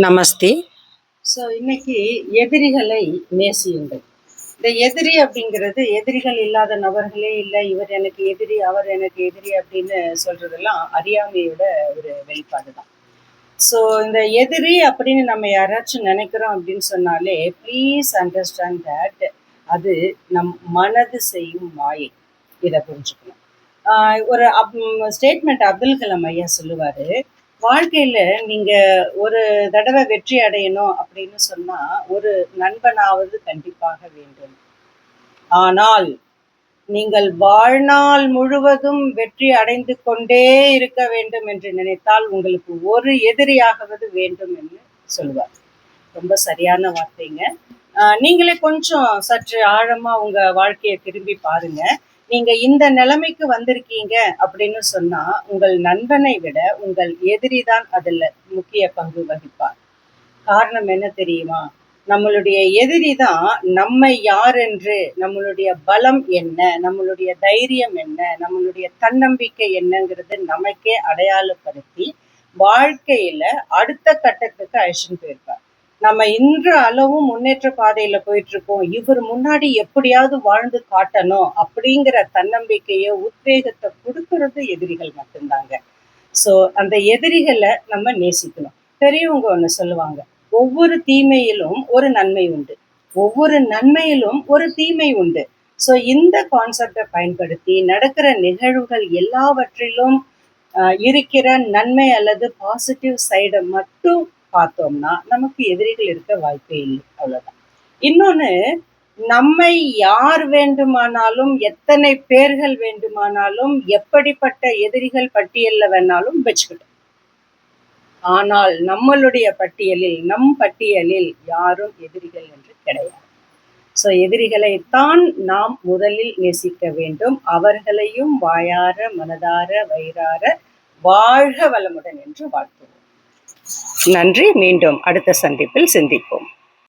நமஸ்தே. So இன்னைக்கு எதிரிகளை நேசியுங்கள். இந்த எதிரி அப்படிங்கிறது எதிரிகள் இல்லாத நபர்களே இல்லை, இவர் எனக்கு எதிரி அவர் எனக்கு எதிரி அப்படின்னு சொல்றதெல்லாம் அறியாமையோட ஒரு வெளிப்பாடு தான். ஸோ இந்த எதிரி அப்படின்னு நம்ம யாராச்சும் நினைக்கிறோம் அப்படின்னு சொன்னாலே ப்ளீஸ் அண்டர்ஸ்டாண்ட் தட் அது நம் மனது செய்யும் மாயை. இதை புரிஞ்சுக்கணும். ஒரு ஸ்டேட்மெண்ட் அப்துல் கலாம் ஐயா சொல்லுவாரு, வாழ்க்கையில நீங்க ஒரு தடவை வெற்றி அடையணும் அப்படின்னு சொன்னா ஒரு நண்பனாவது கண்டிப்பாக வேண்டும். ஆனால் நீங்கள் வாழ்நாள் முழுவதும் வெற்றி அடைந்து கொண்டே இருக்க வேண்டும் என்று நினைத்தால் உங்களுக்கு ஒரு எதிரியாகவது வேண்டும் என்று சொல்லுவார். ரொம்ப சரியான வார்த்தைங்க. நீங்களே கொஞ்சம் சற்று ஆழமா உங்க வாழ்க்கையை திரும்பி பாருங்க. நீங்க இந்த நிலைமைக்கு வந்திருக்கீங்க அப்படின்னு சொன்னா உங்கள் நண்பனை விட உங்கள் எதிரி தான் அதுல முக்கிய பங்கு வகிப்பார். காரணம் என்ன தெரியுமா? நம்மளுடைய எதிரி தான் நம்மை யார் என்று, நம்மளுடைய பலம் என்ன, நம்மளுடைய தைரியம் என்ன, நம்மளுடைய தன்னம்பிக்கை என்னங்கிறது நமக்கே அடையாளப்படுத்தி வாழ்க்கையில அடுத்த கட்டத்துக்கு அழைச்சிட்டு போயிருப்பார். நம்ம இன்று அளவும் முன்னேற்ற பாதையில போயிட்டு இருக்கோம், இவர் முன்னாடி எப்படியாவது வாழ்ந்து காட்டணும் அப்படிங்கிற தன்னம்பிக்கையை உத்வேகத்தை கொடுக்கறது எதிரிகள் மட்டும்தாங்க. ஸோ அந்த எதிரிகளை நம்ம நேசிக்கணும். பெரியவங்க ஒண்ணு சொல்லுவாங்க, ஒவ்வொரு தீமையிலும் ஒரு நன்மை உண்டு, ஒவ்வொரு நன்மையிலும் ஒரு தீமை உண்டு. ஸோ இந்த கான்செப்டை பயன்படுத்தி நடக்கிற நிகழ்வுகள் எல்லாவற்றிலும் இருக்கிற நன்மை அல்லது பாசிட்டிவ் சைடை மட்டும் பார்த்தோம்னா நமக்கு எதிரிகள் இருக்க வாய்ப்பே இல்லை. அவ்வளவுதான். இன்னொன்னு, நம்மை யார் வேண்டுமானாலும், எத்தனை பேர்கள் வேண்டுமானாலும், எப்படிப்பட்ட எதிரிகள் பட்டியல்ல வேணாலும் வச்சுக்கிட்டோம். ஆனால் நம்மளுடைய பட்டியலில், நம் பட்டியலில் யாரும் எதிரிகள் என்று கிடையாது. ஸோ எதிரிகளைத்தான் நாம் முதலில் நேசிக்க வேண்டும். அவர்களையும் வாயார மனதார வயிறார வாழ்க வளமுடன் என்று வாழ்த்துவோம். நன்றி. மீண்டும் அடுத்த சந்திப்பில் சிந்திப்போம்.